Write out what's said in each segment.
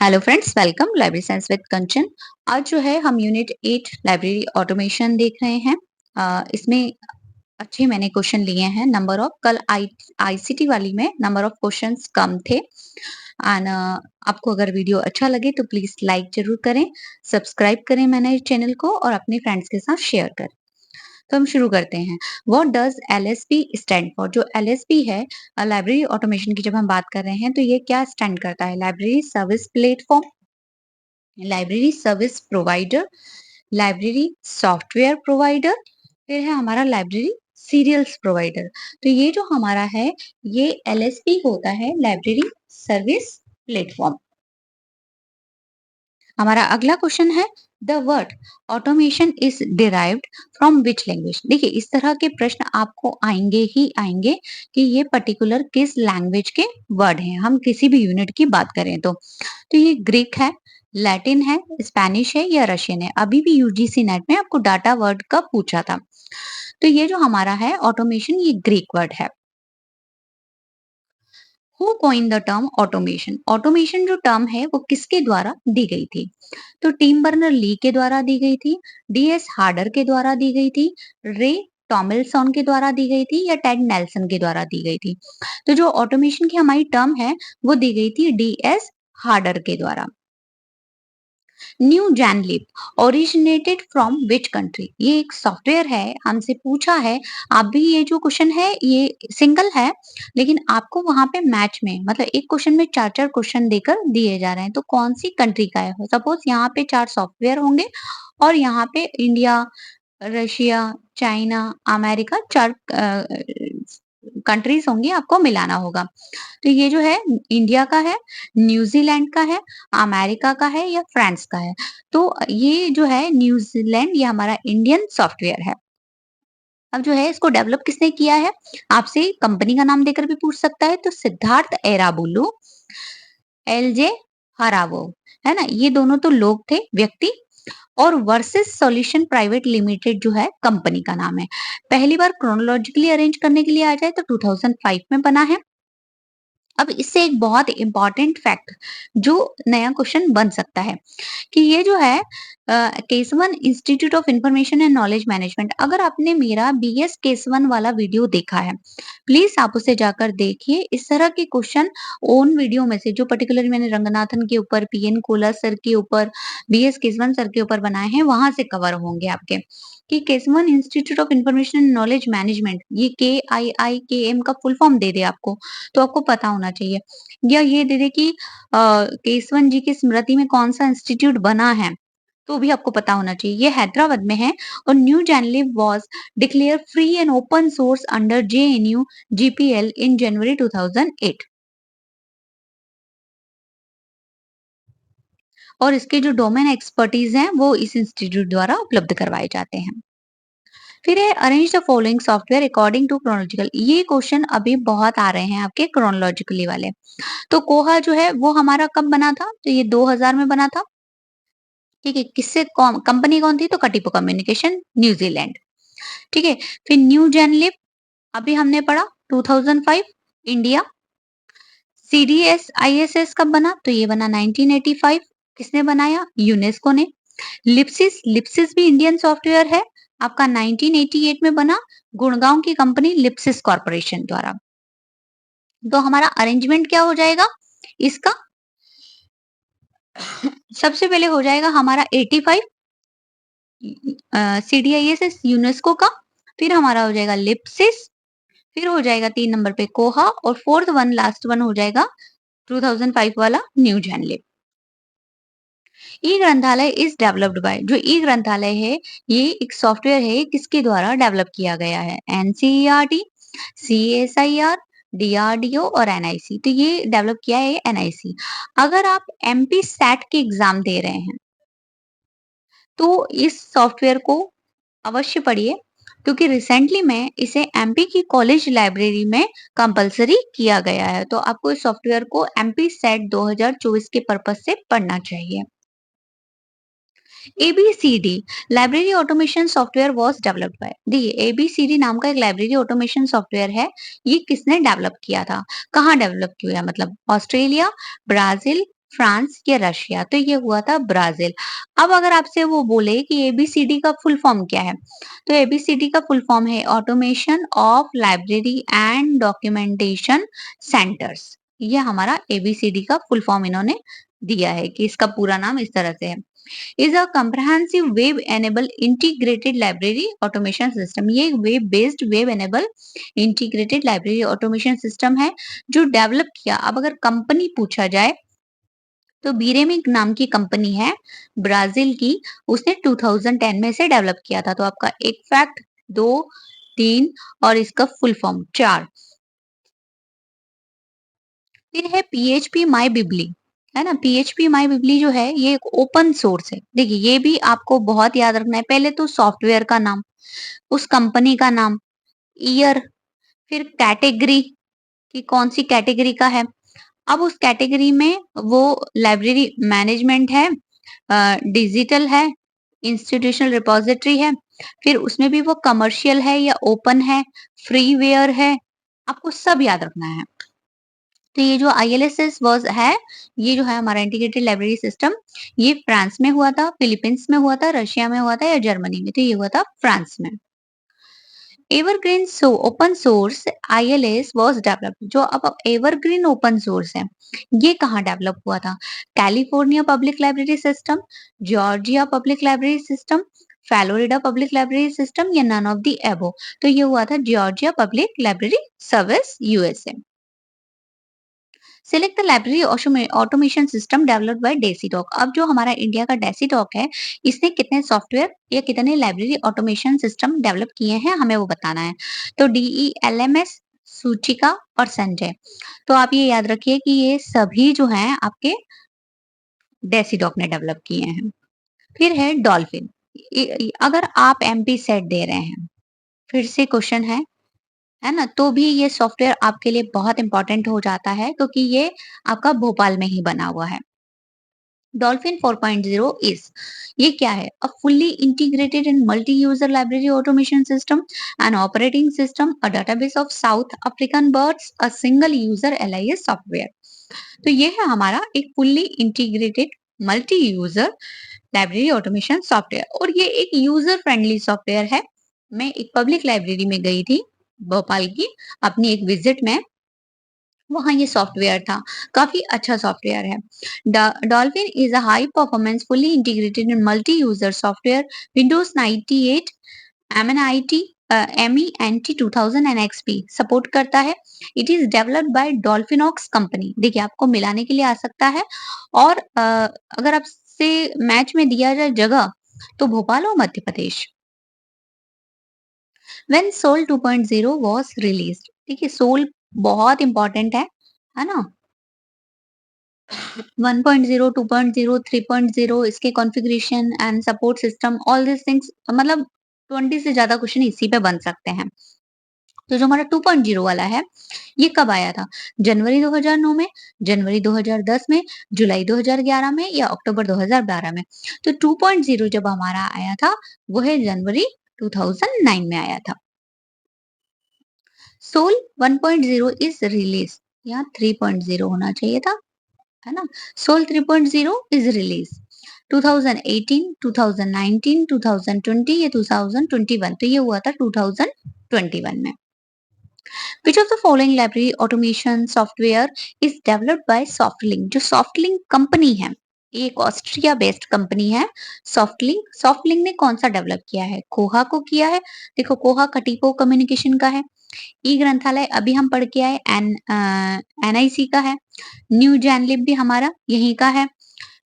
Hello friends, welcome library science with Kanchan. आज जो है हम यूनिट 8 लाइब्रेरी ऑटोमेशन देख रहे हैं। इसमें अच्छे मैंने क्वेश्चन लिए हैं। नंबर ऑफ कल आईसीटी वाली में नंबर ऑफ क्वेश्चंस कम थे। एंड आपको अगर वीडियो अच्छा लगे तो प्लीज लाइक जरूर करें, सब्सक्राइब करें मैंने चैनल को और अपने फ्रेंड्स के साथ शेयर करें। तो हम शुरू करते हैं। What does LSP stand for? जो एलएसपी है, लाइब्रेरी ऑटोमेशन की जब हम बात कर रहे हैं तो ये क्या स्टैंड करता है? Library service platform, library service provider, library software provider, फिर है हमारा लाइब्रेरी सीरियल्स प्रोवाइडर। तो ये जो हमारा है, ये एलएसपी होता है, लाइब्रेरी सर्विस प्लेटफॉर्म। हमारा अगला क्वेश्चन है, the word automation is derived from which language? देखिए, इस तरह के प्रश्न आपको आएंगे ही आएंगे कि ये पर्टिकुलर किस लैंग्वेज के वर्ड हैं। हम किसी भी यूनिट की बात करें तो ये ग्रीक है, लैटिन है, स्पेनिश है या रशियन है? अभी भी यूजीसी नेट में आपको डाटा वर्ड का पूछा था। तो ये जो हमारा है ऑटोमेशन, ये ग्रीक वर्ड है। Who coin the term automation? Automation जो टर्म है वो किसके द्वारा दी गई थी? तो टिम बर्नर ली के द्वारा दी गई थी, डीएस हार्डर के द्वारा दी गई थी, रे टॉमिल्सन के द्वारा दी गई थी या टेड नेल्सन के द्वारा दी गई थी? तो जो ऑटोमेशन की हमारी टर्म है वो दी गई थी डीएस हार्डर के द्वारा। NewGenLib originated from which country? ये एक सॉफ्टवेयर है, हमसे पूछा है। आप भी ये जो क्वेश्चन है ये सिंगल है, लेकिन आपको वहां पे मैच में मतलब एक क्वेश्चन में चार चार क्वेश्चन देकर दिए जा रहे हैं। तो कौन सी कंट्री का है? सपोज यहाँ पे चार सॉफ्टवेयर होंगे और यहाँ पे इंडिया, रशिया, चाइना, अमेरिका, चार कंट्रीज होंगी, आपको मिलाना होगा। तो ये जो है इंडिया का है, न्यूजीलैंड का है, अमेरिका का है या फ्रांस का है? तो ये जो है न्यूजीलैंड, ये हमारा इंडियन सॉफ्टवेयर है। अब जो है इसको डेवलप किसने किया है? आपसे कंपनी का नाम देकर भी पूछ सकता है। तो सिद्धार्थ एराबुलु, एलजे हरावो, है ना? ये दोनों तो लोग थे, व्यक्ति। और वर्सेस सॉल्यूशन प्राइवेट लिमिटेड जो है कंपनी का नाम है। पहली बार क्रोनोलॉजिकली अरेंज करने के लिए आ जाए तो 2005 में बना है। अब इससे एक बहुत इंपॉर्टेंट फैक्ट जो नया क्वेश्चन बन सकता है कि ये जो है Kesavan institute of information and knowledge management, अगर आपने मेरा बीएस केसवन वाला वीडियो देखा है, प्लीज आप उसे जाकर देखिए। इस तरह के क्वेश्चन ओन वीडियो में से जो पर्टिकुलरली मैंने रंगनाथन के ऊपर, पीएन कोला सर के ऊपर, बीएस केसवन सर के ऊपर बनाए हैं, वहां से कवर होंगे आपके। कि Kesavan institute of information and knowledge management, ये KIIKM का फुल फॉर्म दे दे आपको तो आपको पता होना चाहिए। या ये दे दे कि केसवन जी की स्मृति में कौन-सा इंस्टीट्यूट बना है, तो भी आपको पता होना चाहिए। ये हैदराबाद में है और NewGenLib was declared free and open source under GNU GPL in January 2008। और इसके जो डोमेन एक्सपर्टीज हैं वो इस इंस्टीट्यूट द्वारा उपलब्ध करवाए जाते हैं। फिर है arrange the following software according to chronological. ये क्वेश्चन अभी बहुत आ रहे हैं आपके क्रोनोलॉजिकली वाले। तो कोहा जो है वो हमारा कब बना था? तो ये 2000 में बना था। ठीक है, किससे कौन कंपनी कौन थी? तो कटिपो कम्युनिकेशन, न्यूजीलैंड। ठीक है, फिर न्यू जेनलिप अभी हमने पढ़ा 2005, इंडिया। सीडीएस आईएसएस कब बना? तो ये बना 1985। किसने बनाया? यूनेस्को ने। लिप्सिस, लिप्सिस भी इंडियन सॉफ्टवेयर है, आपका 1988 में बना, गुड़गांव की कंपनी लिप्सिस कॉर्पोरेशन द्वारा। तो हमारा अरेंजमेंट क्या हो जाएगा इसका? सबसे पहले हो जाएगा हमारा 85 सीडीआईएसएस यूनेस्को का, फिर हमारा हो जाएगा लिप्सिस, फिर हो जाएगा 3 नंबर पे कोहा और फोर्थ वन लास्ट वन हो जाएगा 2005 वाला न्यू जेनलिप। ई ग्रंथालय इज डेवलप्ड बाय, जो ई ग्रंथालय है ये एक सॉफ्टवेयर है, किसके द्वारा डेवलप किया गया है? एनसीईआरटी, सीएसआईआर, डीआरडीओ और एनआईसी। तो ये डेवलप किया है एनआईसी। अगर आप एमपी सैट के एग्जाम दे रहे हैं तो इस सॉफ्टवेयर को अवश्य पढ़िए, क्योंकि रिसेंटली में इसे एमपी की कॉलेज लाइब्रेरी में कंपलसरी किया गया है। तो आपको इस सॉफ्टवेयर को एमपी सेट 2024 के पर्पज से पढ़ना चाहिए। ABCD library automation software was developed by, देखिए एबीसीडी नाम का एक लाइब्रेरी ऑटोमेशन सॉफ्टवेयर है। ये किसने डेवलप किया था? कहाँ डेवलप किया? मतलब ऑस्ट्रेलिया, ब्राजील, फ्रांस या रशिया, तो ये हुआ था ब्राज़ील। अब अगर आपसे वो बोले कि एबीसीडी का फुल फॉर्म क्या है? तो एबीसीडी का फुल फॉर्म है automation of library and documentation centres. ये हमारा एबीसीडी का फुल फॉर्म इन्होंने दिया है कि इसका पूरा नाम इस तरह से है। Is a comprehensive web enable integrated library automation system. ये एक web based web enable integrated library automation system है जो डेवलप किया। अब अगर कंपनी पूछा जाए तो बीरेमिक नाम की कंपनी है ब्राजील की, उसने 2010 में इसे डेवलप किया था। तो आपका एक फैक्ट, 2, 3 और इसका फुल फॉर्म 4। फिर है पीएचपी माई बिबली, है ना? पीएचपी माई बिबली जो है ये एक ओपन सोर्स है। देखिए ये भी आपको बहुत याद रखना है। पहले तो सॉफ्टवेयर का नाम, उस कंपनी का नाम, ईयर, फिर कैटेगरी कि कौन-सी कैटेगरी का है। अब उस कैटेगरी में वो लाइब्रेरी मैनेजमेंट है, डिजिटल है, इंस्टीट्यूशनल रिपॉजिटरी है, फिर उसमें भी वो कमर्शियल है या ओपन है, फ्रीवेयर है, आपको सब याद रखना है। तो ये जो आईएलएसएस वाज़ है, ये जो है हमारा इंटीग्रेटेड लाइब्रेरी सिस्टम, ये फ्रांस में हुआ था, फिलीपींस में हुआ था, रशिया में हुआ था या जर्मनी में, तो ये हुआ था फ्रांस में। Evergreen so open source ILS was developed. जो अब एवरग्रीन ओपन सोर्स है, ये कहाँ डेवलप हुआ था? California public library system, Georgia public library system, Florida public library system या नन ऑफ द एबोव। तो ये हुआ था Georgia public library service USA. Select the library automation system developed by DESIDOC. अब जो हमारा इंडिया का डेसीटॉक है, इसने कितने सॉफ्टवेयर या कितने लाइब्रेरी ऑटोमेशन सिस्टम डेवलप किए हैं, हमें वो बताना है। तो डीईएलएमएस, सूचिका और संजय। तो आप ये याद रखिए कि ये सभी जो हैं आपके डेसीडॉक ने डेवलप किए हैं। फिर है डॉल्फिन। अगर आप एमपी सेट दे रहे हैं, फिर से क्वेश्चन है ना? तो भी ये सॉफ्टवेयर आपके लिए बहुत इंपॉर्टेंट हो जाता है क्योंकि ये आपका भोपाल में ही बना हुआ है। डॉल्फिन 4.0 इज, ये क्या है? A fully integrated and multi user library automation system, an operating system, a database of South African birds, a single user LIS software. तो ये है हमारा एक fully integrated multi user library automation software और ये एक यूजर फ्रेंडली सॉफ्टवेयर है। मैं एक पब्लिक लाइब्रेरी में गई थी भोपाल की, अपनी एक विजिट में, वहाँ ये सॉफ्टवेयर था। काफ़ी अच्छा सॉफ्टवेयर है। Dolphin is a high performance fully integrated and multi user software Windows 98 ME NT MENT 2000 and XP support करता है। It is developed by Dolphinox company. देखिए आपको मिलाने के लिए आ सकता है और अगर आपसे मैच में दिया जाए जगह, तो भोपाल और Madhya Pradesh. When SOUL 2.0 was released. देखिए सोल बहुत इम्पोर्टेंट है ना? 1.0, 2.0, 3.0 इसके configuration and support system all these things, मतलब 20 से ज़्यादा क्वेश्चन इसी पे बन सकते हैं। तो जो हमारा 2.0 वाला है, ये कब आया था? जनवरी 2009 में, जनवरी 2010 में, जुलाई 2011 में या अक्टूबर 2012 में? तो 2.0 जब हमारा आया था, वो है जनवरी 2009 में आया था। सोल 1.0 इज़ रिलीज़, यहाँ 3.0 होना चाहिए था। है ना? सोल 3.0 इज रिलीज 2018, 2019, 2020 या 2021। तो ये हुआ था 2021 में। Which of the following library automation software is developed by Softlink? जो Softlink कंपनी है, ये एक ऑस्ट्रिया बेस्ड कंपनी है। सॉफ्टलिंक ने कौन सा डेवलप किया है? कोहा को किया है। देखो कोहा कटिपो कम्युनिकेशन का है। ई ग्रंथालय अभी हम पढ़ के आए एनआईसी का है। न्यू जैनलिब भी हमारा यहीं का है।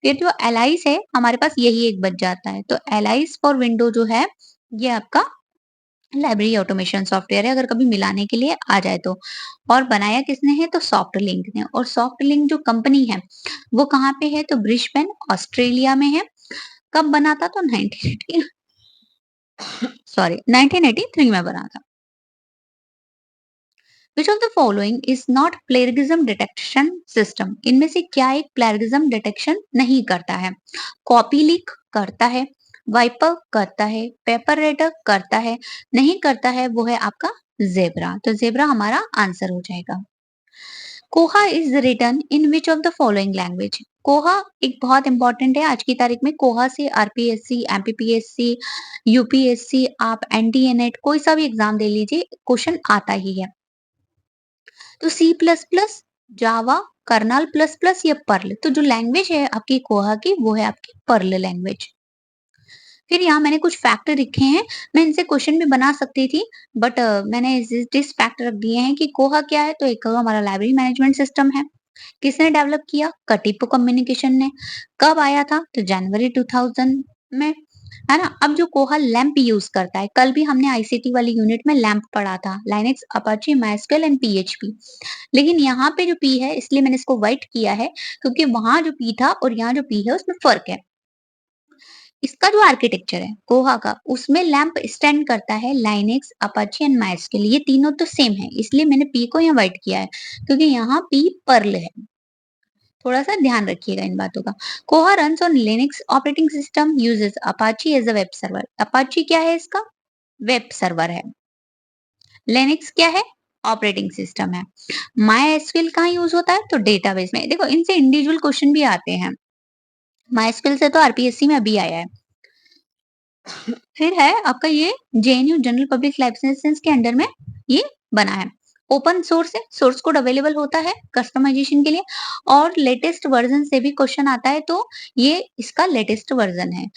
फिर जो एलाइस है हमारे पास यही एक बच जाता है। तो एलाइस फॉर विंडो जो है ये आपका लाइब्रेरी ऑटोमेशन सॉफ्टवेयर है अगर कभी मिलाने के लिए आ जाए तो। और बनाया किसने है? तो सॉफ्ट लिंक ने। और सॉफ्ट लिंक जो कंपनी है वो कहाँ पे है? तो ब्रिस्बेन ऑस्ट्रेलिया में है। कब बना था? तो 1980 सॉरी 1983 में बना था। Which of the following is not plagiarism detection system? इनमें से क्या एक plagiarism detection नहीं करता है? कॉपी लीक करता है, वाइपर करता है, पेपर रेडर करता है, नहीं करता है वो है आपका ज़ेब्रा। तो ज़ेब्रा हमारा आंसर हो जाएगा। Koha is written in which of the following language? Koha एक बहुत इंपॉर्टेंट है आज की तारीख में। कोहा से आरपीएससी, एमपीपीएससी, यूपीएससी, आप एनडीए-नेट कोई सा भी एग्जाम दे लीजिए, क्वेश्चन आता ही है। तो सी प्लस प्लस, जावा, कर्नल प्लस प्लस या पर्ल, तो जो लैंग्वेज है आपकी कोहा की वो है आपकी पर्ल लैंग्वेज। फिर यहाँ मैंने कुछ फैक्ट लिखे हैं, मैं इनसे क्वेश्चन भी बना सकती थी, बट मैंने जिस फैक्ट रख दिए हैं कि कोहा क्या है, तो एक हमारा लाइब्रेरी मैनेजमेंट सिस्टम है। किसने डेवलप किया? कटिपो कम्युनिकेशन ने। कब आया था? तो जनवरी 2000 में, है ना? अब जो कोहा लैंप यूज करता है, कल भी हमने आईसीटी वाली यूनिट में लैंप पढ़ा था, लाइनेक्स, अपाचे, माइस्क्वेल एंड पीएचपी। लेकिन यहाँ पे जो पी है, इसलिए मैंने इसको व्हाइट किया है, क्योंकि वहां जो पी था और यहाँ जो पी है उसमें फर्क है। इसका जो आर्किटेक्चर है कोहा का, उसमें लैंप स्टैंड करता है लाइनेक्स, अपाचे एंड माइस्क्वेल, ये तीनों तो सेम है, इसलिए मैंने पी को यहाँ व्हाइट किया है, क्योंकि यहाँ पी पर्ल है। थोड़ा-सा ध्यान रखिएगा इन बातों का। कोहा runs on Linux operating system, uses Apache as a web server. Apache क्या है इसका? वेब सर्वर है। लिनक्स क्या है? ऑपरेटिंग सिस्टम है। मायएसक्यूएल कहाँ यूज़ होता है? तो डेटाबेस में। देखो इनसे इंडिविजुअल क्वेश्चन भी आते हैं। मायएसक्यूएल से तो आरपीएससी में अभी आया है। फिर है आपका ये जेएनयू जनरल पब्लिक लाइसेंस के अंडर में ये बना है। ओपन सोर्स है, सोर्स कोड अवेलेबल होता है कस्टमाइजेशन के लिए, और लेटेस्ट वर्जन से भी क्वेश्चन आता है, तो ये इसका लेटेस्ट वर्जन है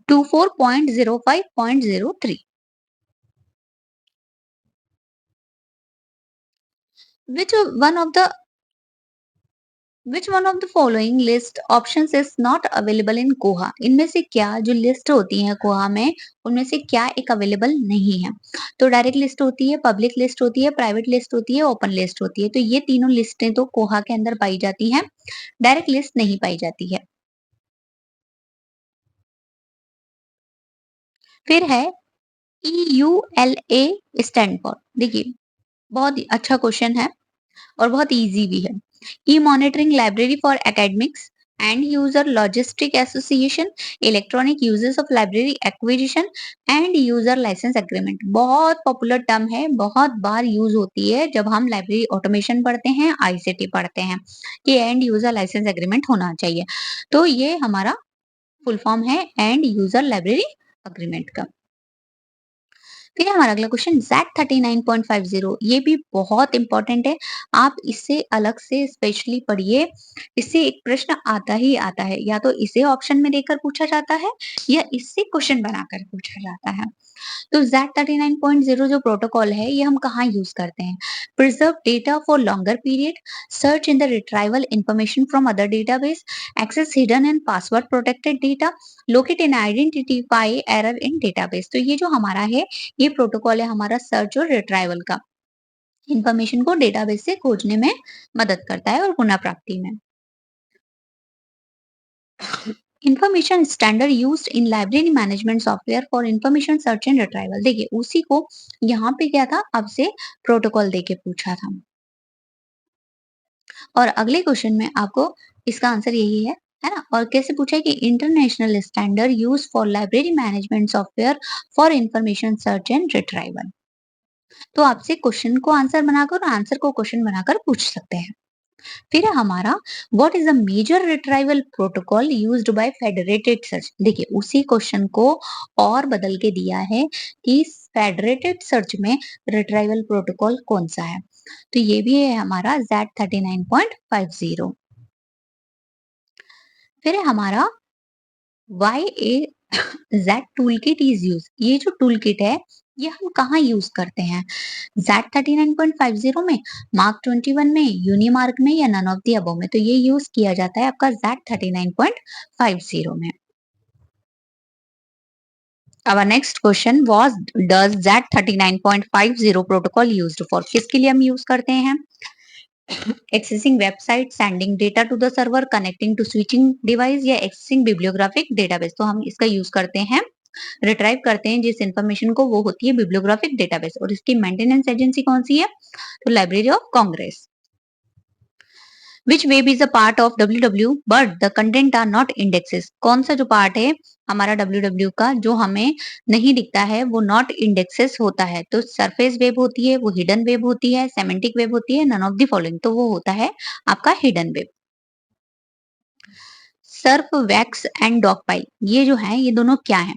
24.05.03। Which one of the which one of the following list options is not available in कोहा? इनमें से क्या जो लिस्ट होती है कोहा में, उनमें से क्या एक अवेलेबल नहीं है? तो डायरेक्ट लिस्ट होती है, पब्लिक लिस्ट होती है, प्राइवेट लिस्ट होती है, ओपन लिस्ट होती है। तो ये तीनों लिस्टें तो कोहा के अंदर पाई जाती हैं, डायरेक्ट लिस्ट नहीं पाई जाती है। फिर है EULA स्टैंड फॉर। देखिए बहुत ही अच्छा क्वेश्चन है और बहुत इजी भी है। E monitoring library for academics, and user logistic association, electronic users of library acquisition and user license agreement. बहुत पॉपुलर टर्म है, बहुत बार यूज होती है जब हम लाइब्रेरी ऑटोमेशन पढ़ते हैं, आईसीटी पढ़ते हैं, कि एंड यूजर लाइसेंस एग्रीमेंट होना चाहिए। तो ये हमारा फुल फॉर्म है एंड यूजर लाइब्रेरी अग्रीमेंट का। फिर हमारा अगला क्वेश्चन Z39.50, ये भी बहुत इंपॉर्टेंट है। आप इससे अलग से स्पेशली पढ़िए, इससे एक प्रश्न आता ही आता है, या तो इसे ऑप्शन में देकर पूछा जाता है या इससे क्वेश्चन बनाकर पूछा जाता है। तो Z39.0 जो प्रोटोकॉल है, ये हम कहाँ यूज करते हैं? Preserve data for longer period, search in the retrieval information from other database, access hidden and password protected data, locate and identify error in database. तो ये जो हमारा है, ये प्रोटोकॉल है हमारा सर्च और रिट्राइवल का, इंफॉर्मेशन को डेटाबेस से खोजने में मदद करता है और पुनः प्राप्ति में। Information standard used in library management software for information search and retrieval. देखिए उसी को यहाँ पे क्या था, अब से प्रोटोकॉल देके पूछा था। और अगले क्वेश्चन में आपको इसका आंसर यही है ना? और कैसे पूछा है कि international standard use for library management software for information search and retrieval. तो आपसे क्वेश्चन को आंसर बनाकर और आंसर को क्वेश्चन बनाकर पूछ सकते हैं। फिर है हमारा what is the major retrieval protocol used by federated search. देखिए उसी क्वेश्चन को और बदल के दिया है कि फेडरेटेड सर्च में रिट्राइवल प्रोटोकॉल कौन सा है, तो ये भी है हमारा Z39.50। फिर है हमारा Y A Z tool kit is use. ये जो टूल किट है, ये हम कहाँ यूज करते हैं? Z39.50 में, मार्क 21 में, यूनिमार्क में, या नन ऑफ द अबव में? तो ये यूज किया जाता है आपका Z39.50 में। Our next question was, does Z39.50 protocol used for? किसके लिए हम यूज करते हैं? Accessing website, sending data to the server, connecting to switching device, या एक्सेसिंग बिब्लियोग्राफिक डेटाबेस। तो हम इसका यूज करते हैं, रिट्राइव करते हैं जिस इंफॉर्मेशन को, वो होती है बिब्लियोग्राफिक डेटाबेस। और इसकी मेंटेनेंस एजेंसी कौन सी है? तो library of Congress. Which web is a part of W but the content are not indexes. कौन सा जो पार्ट है हमारा डब्ल्यू का जो हमें नहीं दिखता है वो नॉट इंडेक्सेस होता है। तो सरफेस वेब होती है, वो हिडन वेब होती है, सेमेंटिक वेब होती है, नन ऑफ द फॉलोइंग, तो वो होता है आपका hidden web. Surf, wax and dogpile ये जो है ये दोनों क्या है?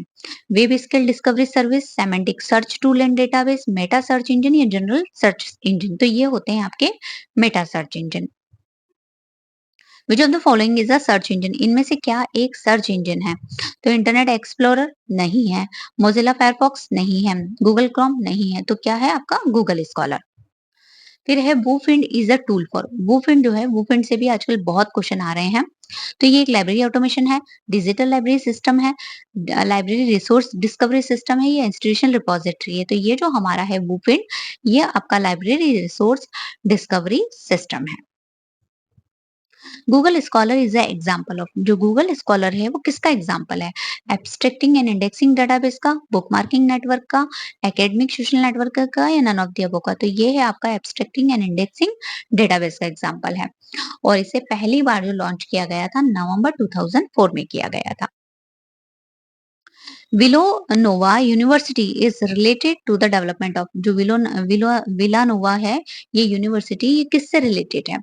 Web skill discovery service, semantic search tool and database, meta search engine या जनरल सर्च इंजन, तो ये होते हैं आपके meta search engine. Which of the following is a search engine, इनमें से क्या एक सर्च इंजन है? तो इंटरनेट एक्सप्लोरर नहीं है, मोजिला फायरफॉक्स नहीं है, गूगल क्रोम नहीं है, तो क्या है आपका गूगल स्कॉलर। फिर है बूफिंड इज अ टूल फॉर, बूफिंड जो है बूफिंड से भी आजकल बहुत क्वेश्चन आ रहे हैं। तो ये एक लाइब्रेरी ऑटोमेशन है, डिजिटल लाइब्रेरी सिस्टम है, लाइब्रेरी रिसोर्स डिस्कवरी सिस्टम है, ये इंस्टीट्यूशनल रिपोजिटरी है। तो ये जो हमारा है बूफिंड, ये आपका लाइब्रेरी रिसोर्स डिस्कवरी सिस्टम है। Google scholar is a example of, जो गूगल स्कॉलर है वो किसका एग्जांपल है? एब्स्ट्रैक्टिंग एंड इंडेक्सिंग डेटाबेस का, बुकमार्किंग नेटवर्क का, एकेडमिक सोशल नेटवर्क का या नन ऑफ द अबव का। तो ये है आपका एब्स्ट्रैक्टिंग एंड इंडेक्सिंग डेटाबेस का एग्जांपल है और इसे पहली बार जो लॉन्च किया गया था नवंबर 2004 में किया गया था। Villanova university is related to the development of, जो विलानोवा है ये यूनिवर्सिटी ये किससे रिलेटेड है?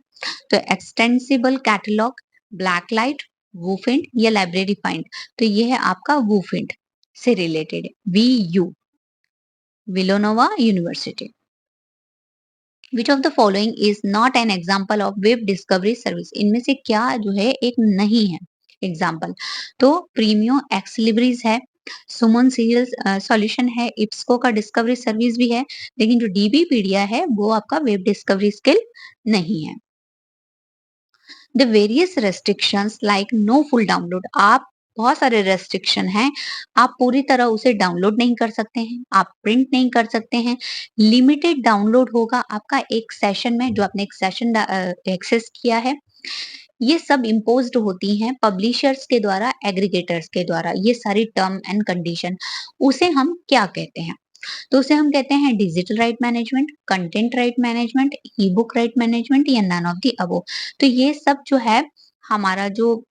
तो extensible catalog, black light, VuFind या लाइब्रेरी फाइंड, तो ये है आपका वूफिंड से related V U, Villanova university. Which of the following is not an example of web discovery service, इनमें से क्या जो है एक नहीं है एग्जाम्पल? तो प्रीमियो एक्सलिब्रिज है, सुमन सीरियल सॉल्यूशन है, इप्सको का डिस्कवरी सर्विस भी है, लेकिन जो डीबीपीडिया है वो आपका वेब डिस्कवरी स्किल नहीं है। The various restrictions like no full download, आप बहुत सारे रेस्ट्रिक्शन हैं, आप पूरी तरह उसे डाउनलोड नहीं कर सकते हैं, आप प्रिंट नहीं कर सकते हैं, लिमिटेड डाउनलोड होगा आपका एक सेशन में, जो आपने एक सेशन एक्सेस किया है। ये सब इम्पोज्ड होती हैं पब्लिशर्स के द्वारा, एग्रीगेटर्स के द्वारा, ये सारी टर्म एंड कंडीशन। उसे हम क्या कहते हैं? तो उसे हम कहते हैं digital right management, content right management, ई बुक राइट मैनेजमेंट या नन ऑफ द अबव। तो ये सब जो है हमारा जो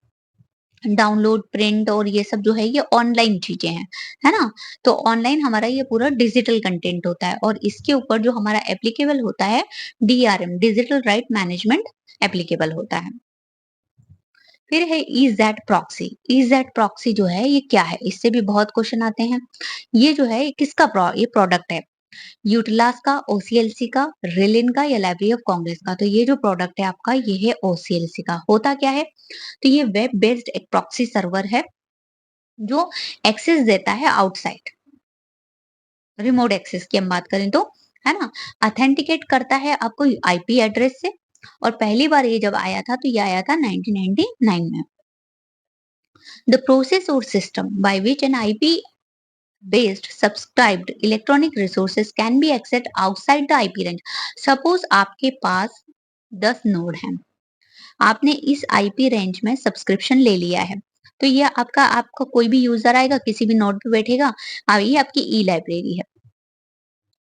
डाउनलोड, प्रिंट और ये सब जो है ये ऑनलाइन चीजें हैं, है ना? तो ऑनलाइन हमारा ये पूरा डिजिटल कंटेंट होता है और इसके ऊपर जो हमारा एप्लीकेबल होता है DRM, digital right management applicable होता है। फिर है ईज़ैट प्रॉक्सी। ईज़ैट प्रॉक्सी जो है ये क्या है? इससे भी बहुत क्वेश्चन आते हैं। ये जो है ये किसका ये प्रोडक्ट है? यूटिलास का, ओसीएलसी का, रिलिन का या लाइब्रेरी ऑफ कांग्रेस का। तो ये जो प्रोडक्ट है आपका ये है ओसीएलसी का। होता क्या है? तो ये वेब बेस्ड एक प्रॉक्सी सर्वर है जो एक्सेस देता है आउटसाइड, रिमोट एक्सेस की हम बात करें तो, है ना? ऑथेंटिकेट करता है आपको आईपी एड्रेस से और पहली बार ये जब आया था तो ये आया था 1999 में। The process or system by which an IP based subscribed electronic resources can be accessed outside the IP range. Suppose आपके पास 10 नोड हैं, आपने इस आईपी रेंज में सब्सक्रिप्शन ले लिया है, तो ये आपका आपका कोई भी यूजर आएगा किसी भी नोड पे बैठेगा, ये आपकी ई लाइब्रेरी है,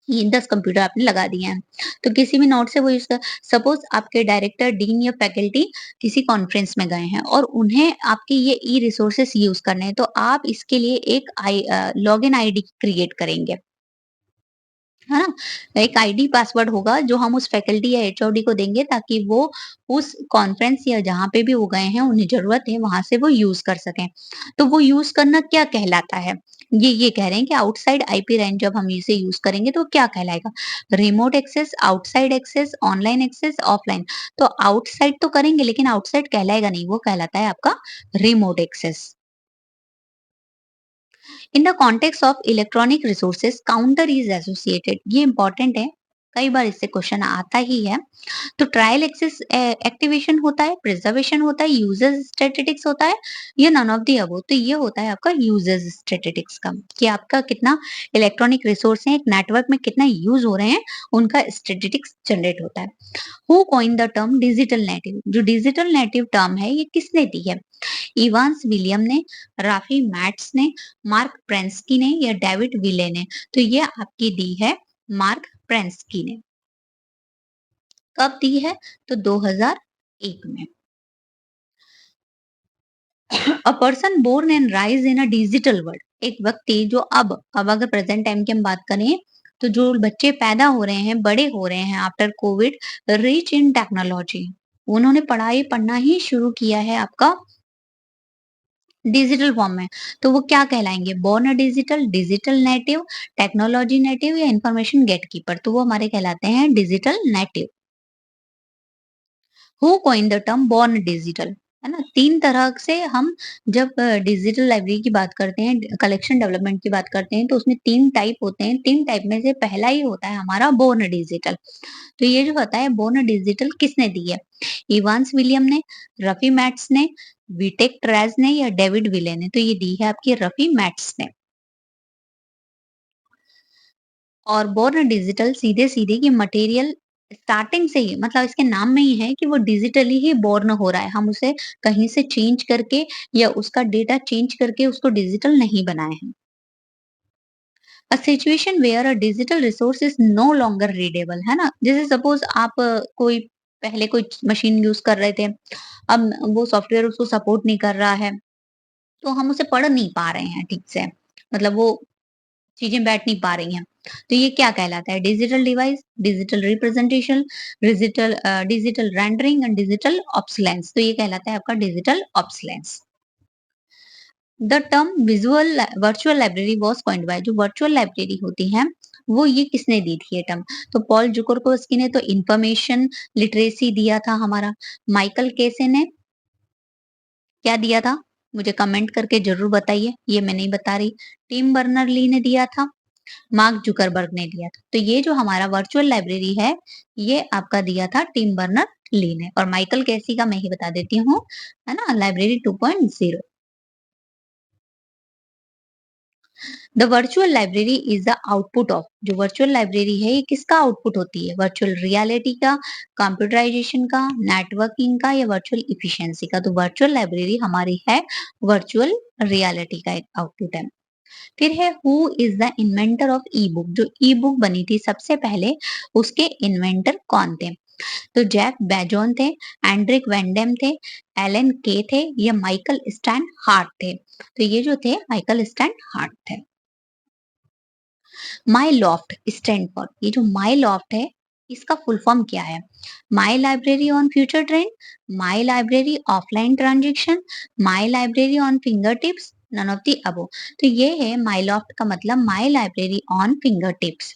ये 10 कंप्यूटर आपने लगा दिए हैं, तो किसी भी नोड से वो यूज कर, सपोज आपके डायरेक्टर, डीन या फैकल्टी किसी कॉन्फ्रेंस में गए हैं और उन्हें आपके ये ई रिसोर्सेस यूज करने हैं, तो आप इसके लिए एक लॉगिन आईडी क्रिएट करेंगे, है ना? एक आईडी पासवर्ड होगा जो हम उस फैकल्टी या एचओडी को देंगे ताकि वो उस कॉन्फ्रेंस या जहाँ पे भी वो गए हैं उन्हें ज़रूरत है वहाँ से वो यूज़ कर सकें। तो वो यूज़ करना क्या कहलाता है? ये कह रहे हैं कि आउटसाइड आईपी रेंज जब हम इसे यूज़ करेंगे तो क्या कहलाएगा? Remote access, outside access, online access, offline. तो आउटसाइड तो करेंगे लेकिन आउटसाइड कहलाएगा नहीं, वो कहलाता है आपका remote access. In the context of electronic resources counter is associated, ये इंपॉर्टेंट है, कई बार इससे क्वेश्चन आता ही है। तो ट्रायल एक्सेस एक्टिवेशन होता है, प्रिजर्वेशन होता है, यूजर्स स्टैटिस्टिक्स होता है, ये नन ऑफ द अबव। तो ये होता है आपका यूजर्स स्टैटिस्टिक्स का, कि आपका कितना इलेक्ट्रॉनिक रिसोर्स है एक नेटवर्क में कितना यूज हो रहे हैं, उनका स्टैटिस्टिक्स जनरेट होता है। Who coin the term digital native, जो डिजिटल नेटिव टर्म है ये किसने दी है? इवांस विलियम ने, राफी मैट्स ने, मार्क प्रेंस्की ने या डेविड विले ने। तो ये आपकी दी है मार्क प्रेंस्की ने। कब दी है? तो 2001 एक में। A person born and rise in a digital world, एक व्यक्ति जो अब अगर प्रेजेंट टाइम की हम बात करें, तो जो बच्चे पैदा हो रहे हैं, बड़े हो रहे हैं after Covid, rich in technology, उन्होंने पढ़ाई पढ़ना ही शुरू किया है आपका डिजिटल फॉर्म में। तो वो क्या कहलाएंगे? Born a digital, digital native, technology native या इंफॉर्मेशन गेटकीपर, तो वो हमारे कहलाते हैं digital native. Who coin the term born digital, है ना? 3 तरह से हम जब डिजिटल लाइब्रेरी की बात करते हैं, कलेक्शन डेवलपमेंट की बात करते हैं, तो उसमें 3 टाइप होते हैं। 3 टाइप में से पहला ही होता है हमारा बोर्न डिजिटल। तो ये जो होता है बोर्न डिजिटल किसने दी है? इवांस विलियम ने, रफी मैट्स ने, विटेक ट्रेज ने या डेविड विले ने? तो ये दी है आपकी रफी मैट्स ने। और बोर्न डिजिटल सीधे-सीधे कि मटेरियल स्टार्टिंग से ही, मतलब इसके नाम में ही है कि वो डिजिटली ही बोर्न हो रहा है। हम उसे कहीं से चेंज करके या उसका डेटा चेंज करके उसको डिजिटल नहीं बनाए हैं। A situation where a digital resource is no longer readable, है ना? जैसे सपोज़ आप कोई पहले कोई मशीन यूज़ कर रहे थे, अब वो सॉफ्टवेयर उसको सपोर्ट नहीं कर रहा है, तो हम उसे पढ़ नहीं पा रहे हैं ठीक से। मतलब वो चीज़ें बैठ नहीं पा रही हैं। तो ये क्या कहलाता है? Digital device, digital representation, digital rendering and digital obsolescence. तो ये कहलाता है आपका digital obsolescence. The term virtual library was coined by, जो वर्चुअल लाइब्रेरी होती है, वो ये किसने दी थी ये टर्म? तो पॉल जुकुरकोस्की ने तो इन्फॉर्मेशन लिटरेसी दिया था हमारा। माइकल केसे ने क्या दिया था? मुझे कमेंट करके ज़रूर बताइए, ये मैं नहीं बता रही। टिम बर्नर-ली ने दिया था, मार्क जुकरबर्ग ने दिया था। तो ये जो हमारा वर्चुअल लाइब्रेरी है, ये आपका दिया था टिम बर्नर-ली ने, और माइकल केसी का मैं ही बता देती हूँ, है ना? Library 2.0। The virtual library is the output of, जो वर्चुअल लाइब्रेरी है, ये किसका आउटपुट होती है? वर्चुअल रियलिटी का, कंप्यूटराइज़ेशन का, नेटवर्किंग का या वर्चुअल एफिशिएंसी का? तो वर्चुअल लाइब्रेरी हमारी है वर्चुअल रियलिटी का एक आउटपुट है। फिर है who is the inventor of e-book, जो ई-बुक बनी थी सबसे पहले, उसके इन्वेंटर कौन थे? तो जेफ बेजोस थे, एंड्रिक वैन थे, एलन के थे या माइकल स्टैन हार्ट थे? तो ये जो थे माइकल स्टैन हार्ट थे। माई लॉफ्ट स्टैंड फॉर, ये जो माई लॉफ्ट है, इसका फुल फॉर्म क्या है? My library on future trend, my library offline transaction, my library on finger tips, none of the above. तो ये है माई लॉफ्ट का मतलब my library on finger tips.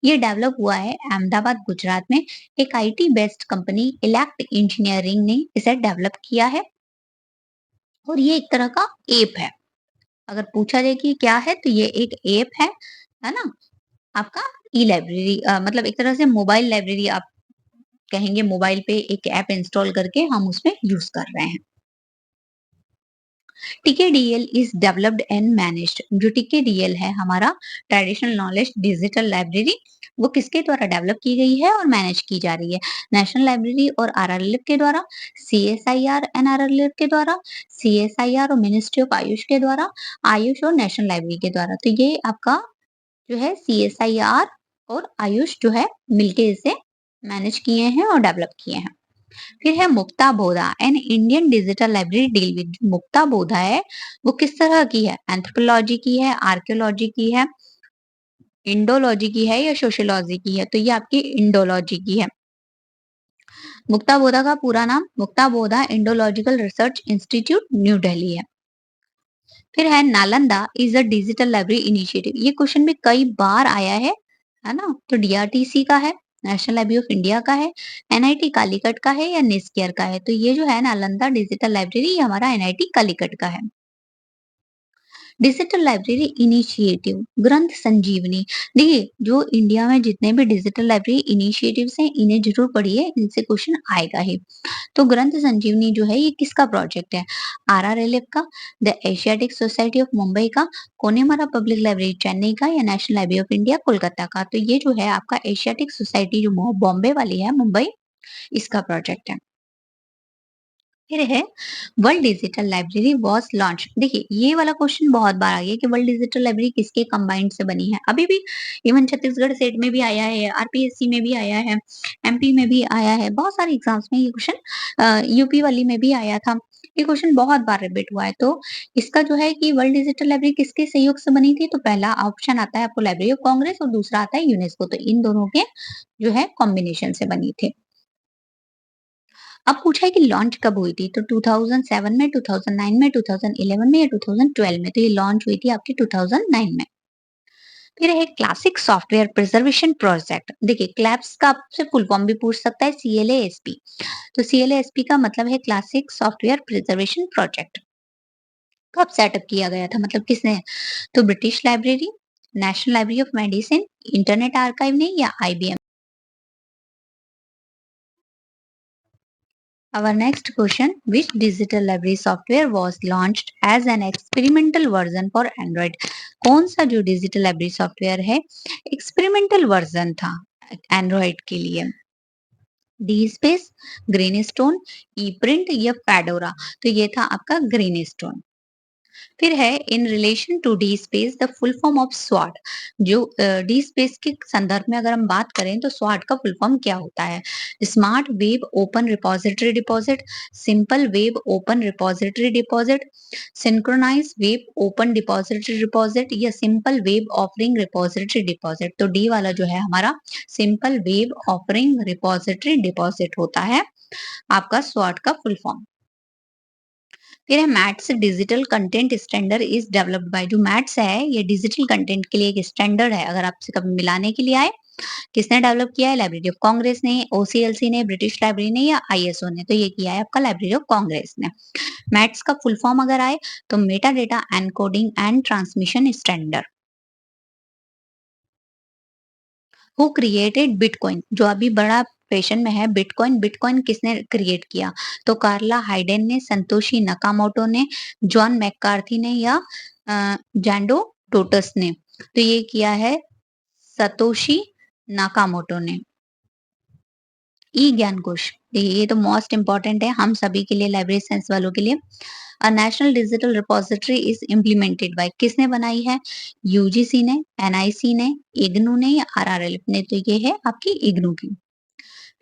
ये डेवलप हुआ है अहमदाबाद गुजरात में, एक IT based company elect engineering ने इसे डेवलप किया है, और ये एक तरह का ऐप है। अगर पूछा जाए कि क्या है, तो ये एक ऐप है ना? आपका ई लाइब्रेरी, मतलब एक तरह से मोबाइल लाइब्रेरी आप कहेंगे, मोबाइल पे एक ऐप इंस्टॉल करके हम उसमें यूज़ कर रहे हैं। टीकेडीएल इज़ डेवलप्ड एंड मैनेज्ड, जो टीकेडीएल है हमारा ट्रेडिशनल नॉलेज डिजिटल लाइब्रेरी, वो किसके द्वारा डेवलप की गई है और मैनेज की जा रही है? नेशनल लाइब्रेरी और आरएलएफ के द्वारा, सीएसआईआर एंड आरएलएफ के द्वारा, सीएसआईआर और मिनिस्ट्री ऑफ आयुष के द्वारा, आयुष और नेशनल लाइब्रेरी के द्वारा। तो ये आपका जो है सीएसआईआर और आयुष जो है मिलके इसे मैनेज किए हैं और डेवलप किए हैं। फिर है Mukta Bodha, an Indian digital library deal with. Mukta Bodha है, वो किस तरह की है? एंथ्रोपोलॉजी की है, आर्कियोलॉजी की है, इंडोलॉजी की है या सोशियोलॉजी की है? तो ये आपकी इंडोलॉजी की है। मुक्ता बोधा का पूरा नाम Mukta Bodha Indological research institute new Delhi है। फिर है Nalanda is a digital library initiative, ये क्वेश्चन में कई बार आया है ना? तो डीआरटीसी का है, नेशनल लाइब्रेरी ऑफ इंडिया का है, एनआईटी कालीकट का है या निस्कियर का है? तो ये जो है नालंदा डिजिटल लाइब्रेरी, ये हमारा एनआईटी कालीकट का है। डिजिटल लाइब्रेरी इनिशिएटिव ग्रंथ संजीवनी, देखिए जो इंडिया में जितने भी डिजिटल लाइब्रेरी इनिशिएटिव्स हैं, इन्हें जरूर पढ़िए, इनसे क्वेश्चन आएगा ही। तो ग्रंथ संजीवनी जो है, ये किसका प्रोजेक्ट है? आरआरएलएफ का, the Asiatic society of Mumbai का, कोनेमारा पब्लिक लाइब्रेरी चेन्नई का या national library of India Kolkata का? तो ये जो है आपका एशियाटिक सोसाइटी जो बॉम्बे वाली है, मुंबई, इसका प्रोजेक्ट है। फिर है world digital library was launch. देखिए ये वाला क्वेश्चन बहुत बार आ गया कि वर्ल्ड डिजिटल लाइब्रेरी किसके कंबाइंड से बनी है। अभी भी इवन छत्तीसगढ़ सेट में भी आया है, आरपीएससी में भी आया है, एमपी में भी आया है, बहुत सारे एग्जाम्स में ये क्वेश्चन, यूपी वाली में भी आया था। ये क्वेश्चन बहुत बार रिपीट हुआ है। तो इसका जो है कि वर्ल्ड डिजिटल लाइब्रेरी किसके सहयोग से बनी थी, तो पहला ऑप्शन आता है आपको लाइब्रेरी ऑफ कांग्रेस और दूसरा आता है यूनेस्को। तो इन दोनों के जो है कॉम्बिनेशन से बनी थी। अब पूछा है कि लॉन्च कब हुई थी, तो 2007 में, 2009 में, 2011 में या 2012 में। तो ये लॉन्च हुई थी आपकी 2009 में। फिर है क्लासिक सॉफ्टवेयर प्रिजर्वेशन प्रोजेक्ट। देखिए क्लैप्स का आपसे फुल फॉर्म भी पूछ सकता है, CLASP। तो CLASP का मतलब है क्लासिक सॉफ्टवेयर प्रिजर्वेशन प्रोजेक्ट। कब सेटअप किया गया था, मतलब किसने, तो British library, national library of medicine, internet archive ने या IBM। Our next question, which digital library software was launched as an experimental version for Android? कौन सा जो डिजिटल लाइब्रेरी सॉफ्टवेयर है एक्सपेरिमेंटल वर्जन था एंड्रॉइड के लिए? DSpace, Greenstone, E print या फेडोरा। तो ये था आपका ग्रीन स्टोन। फिर है in relation to DSpace the full form of स्वाट। जो डी स्पेस के संदर्भ में अगर हम बात करें तो स्वाट का फुल फॉर्म क्या होता है? Smart web open repository deposit, simple web open repository deposit, synchronize web open depository deposit या simple web offering repository deposit. तो डी वाला जो है हमारा simple web offering repository deposit होता है आपका स्वाट का फुल फॉर्म। फिर है maths digital content standard is developed by. जो मैथ्स है ये डिजिटल कंटेंट के लिए एक स्टैंडर्ड है। अगर आपसे कभी मिलाने के लिए आए, किसने डेवलप किया है? लाइब्रेरी ऑफ कांग्रेस ने, OCLC ने, ब्रिटिश लाइब्रेरी ने या ISO ने। तो ये किया है आपका लाइब्रेरी ऑफ कांग्रेस ने। मैथ्स का फुल फॉर्म अगर आए तो Meta data encoding and transmission standard. Who created bitcoin, जो अभी बड़ा फैशन में है बिटकॉइन। बिटकॉइन किसने क्रिएट किया? तो कार्ला हाइडेन ने, संतोशी नकामोटो ने, जॉन मैककार्थी ने या जैंडो टोटस ने। तो ये किया है सतोशी नाकामोटो ने। ई ज्ञान कोश, ये तो मोस्ट इम्पोर्टेंट है हम सभी के लिए, लाइब्रेरी साइंस वालों के लिए। A national digital repository is implemented by, किसने बनाई है? यूजीसी ने, NIC ने, इग्नू ने या RRL ने। तो ये है आपकी इग्नू की।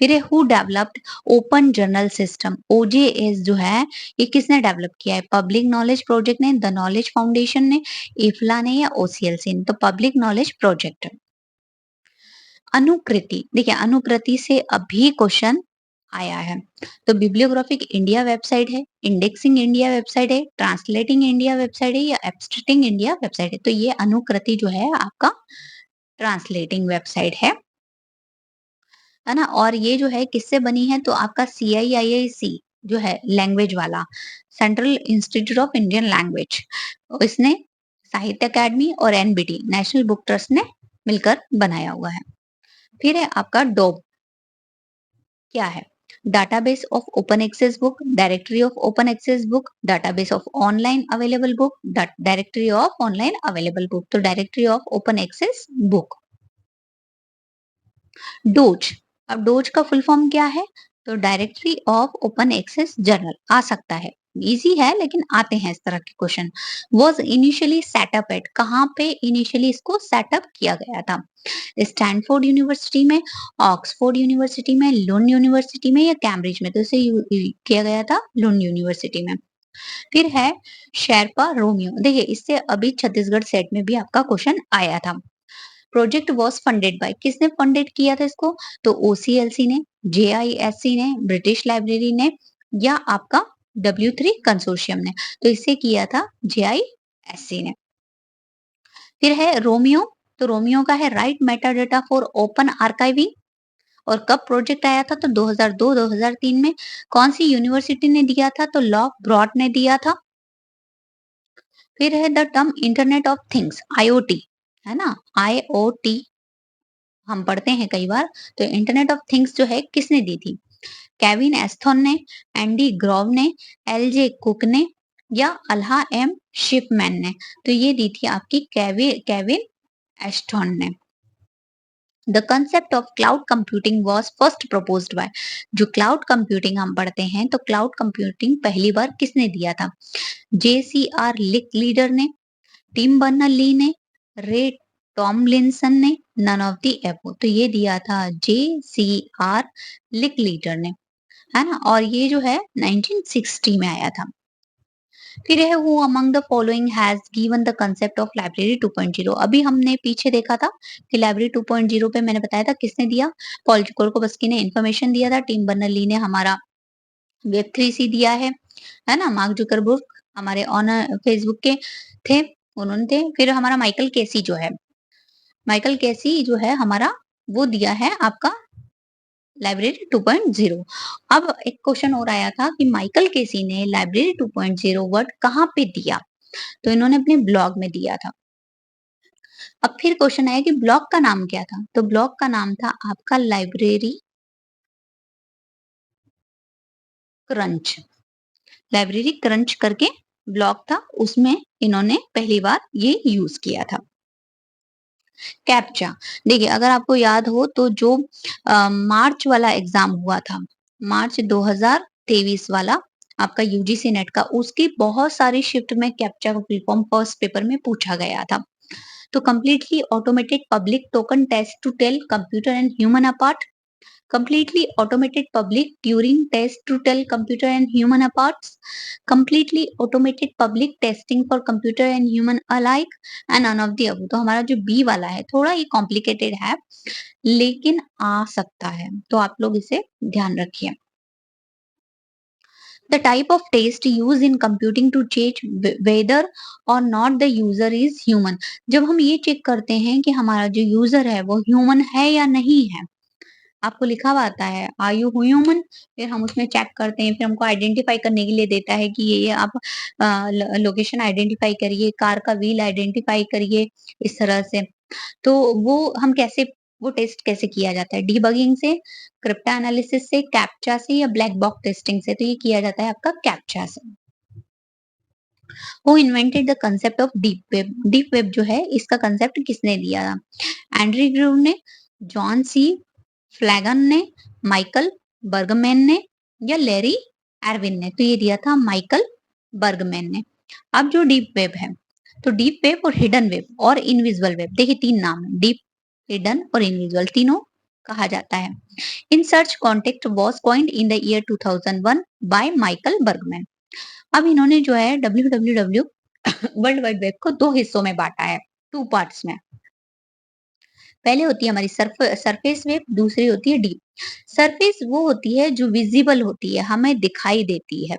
फिर है who developed open journal system, OJS जो है ये किसने डेवलप किया है? पब्लिक नॉलेज प्रोजेक्ट ने, द नॉलेज फाउंडेशन ने, इफ्ला ने या OCLC ने। तो पब्लिक नॉलेज प्रोजेक्ट। अनुकृति, देखिए अनुकृति से अभी क्वेश्चन आया है। तो बिब्लियोग्राफिक इंडिया वेबसाइट है, इंडेक्सिंग इंडिया वेबसाइट है, ट्रांसलेटिंग इंडिया वेबसाइट है या एब्स्ट्रैक्टिंग इंडिया वेबसाइट है। तो ये अनुकृति जो है आपका ट्रांसलेटिंग वेबसाइट है ना? और ये जो है किससे बनी है? तो आपका CIIIC जो है लैंग्वेज वाला, central institute of Indian language, इसने साहित्य अकेडमी और NBT नेशनल बुक ट्रस्ट ने मिलकर बनाया हुआ है। फिर है आपका डोब, क्या है? Database of open access book, directory of open access book, database of online available book, directory of online available book. तो directory of open access book. DOAJ, अब डोज का फुल फॉर्म क्या है? तो directory of open access journal आ सकता है, easy है लेकिन आते हैं इस तरह के question. Was initially setup at, कहाँ पे इनिशियली इसको सेटअप किया गया था? स्टैनफोर्ड यूनिवर्सिटी में, ऑक्सफोर्ड यूनिवर्सिटी में, लुंड यूनिवर्सिटी में या कैम्ब्रिज में। तो इसे किया गया था लुंड यूनिवर्सिटी में। फिर है शेरपा रोमियो, देखिए इससे अभी छत्तीसगढ़ सेट में भी आपका क्वेश्चन आया था। प्रोजेक्ट वाज फंडेड बाय, किसने फंडेड किया था इसको? तो OCLC ने, JISC ने, ब्रिटिश लाइब्रेरी ने या आपका W3 कंसोर्शियम ने। तो इसे किया था JISC ने। फिर है रोमियो, तो रोमियो का है right Meta data for open archiving. और कब प्रोजेक्ट आया था? तो 2002-2003 में। कौन सी यूनिवर्सिटी ने दिया था? तो लॉ ब्रॉड ने दिया था। फिर है the term internet of things, IoT, है ना? IoT हम पढ़ते हैं कई बार। तो इंटरनेट ऑफ थिंग्स जो है किसने दी थी? केविन एस्थोन ने, एंडी ग्रोव ने, LJ कुक ने या अल्हा M शिपमैन ने। तो ये दी थी आपकी केविन एस्टोन ने। The concept of cloud computing was first proposed by, जो क्लाउड कंप्यूटिंग हम पढ़ते हैं तो क्लाउड कंप्यूटिंग पहली बार किसने दिया था? जेसीआर लिक लीडर ने, टिम बर्नर ली ने, रे टॉमलिंसन ने, नन ऑफ द एबो। तो ये दिया था जेसीआर लिक लीडर ने, है ना? और ये जो है 1960 में आया था। फिर है who among the following has given the concept of library 2.0। अभी हमने पीछे देखा था कि लाइब्रेरी 2.0 पे मैंने बताया था किसने दिया, पॉल कुर्कोवस्की ने इन्फॉर्मेशन दिया था, टिम बर्नर ली ने हमारा वेब 3 सी दिया है ना? मार्क जुकरबर्ग हमारे ऑनर फेसबुक के थे, उन्होंने थे। फिर हमारा माइकल केसी जो है, माइकल केसी जो है हमारा वो दिया है आपका लाइब्रेरी 2.0। अब एक क्वेश्चन और आया था कि माइकल केसी ने लाइब्रेरी 2.0 वर्ड कहाँ पे दिया? तो इन्होंने अपने ब्लॉग में दिया था। अब फिर क्वेश्चन आया कि ब्लॉग का नाम क्या था? तो ब्लॉग का नाम था आपका लाइब्रेरी क्रंच। लाइब्रेरी क्रंच करके ब्लॉग था, उसमें इन्होंने पहली बार ये यूज़ किया था। कैप्चा, देखिए अगर आपको याद हो तो जो मार्च वाला एग्ज़ाम हुआ था, मार्च 2023 वाला आपका यूजीसी नेट का, उसकी बहुत सारी शिफ्ट में कैप्चा का फुल फॉर्म फर्स्ट पेपर में पूछा गया था। तो completely automated public token test to tell computer and human apart, completely automated public Turing test to tell computer and human apart, completely automated public testing for computer and human alike, and none of the above। तो हमारा जो B वाला है थोड़ा ये complicated है, लेकिन आ सकता है, तो आप लोग इसे ध्यान रखिए। The type of test used in computing to check whether or not the user is human। जब हम ये चेक करते हैं कि हमारा जो यूजर है वो ह्यूमन है या नहीं है, आपको लिखा हुआ आता है आर यू ह्यूमन, फिर हम उसमें चेक करते हैं, फिर हमको आइडेंटिफाई करने के लिए देता है कि ये आप लोकेशन आइडेंटिफाई करिए, कार का व्हील आइडेंटिफाई करिए, इस तरह से। तो वो हम कैसे, वो टेस्ट कैसे किया जाता है? डिबगिंग से, क्रिप्टा एनालिसिस से, कैप्चा से या ब्लैक बॉक्स टेस्टिंग से? तो ये किया जाता है आपका कैप्चा से। Who invented the concept of deep web? Deep web जो है इसका कंसेप्ट किसने दिया था? एंड्रयू ग्रूव ने, जॉन सी फ्लैगन ने, माइकल बर्गमैन ने या लैरी एर्विन ने? तो ये दिया था माइकल बर्गमैन ने। अब जो डीप वेब है, तो डीप वेब और हिडन वेब और इनविजिबल वेब, देखिए 3 नाम है, डीप, हिडन और इनविजिबल, तीनों कहा जाता है। In search contact was coined in the year 2001 by Michael Burgman. अब इन्होंने जो है डब्ल्यूडब्ल्यूडब्ल्यू वर्ल्ड वाइड वेब को 2 हिस्सों में बाँटा है, 2 पार्ट्स में। पहले होती है हमारी सरफेस वेब, दूसरी होती है डीप। सरफेस वो होती है जो विजिबल होती है, हमें दिखाई देती है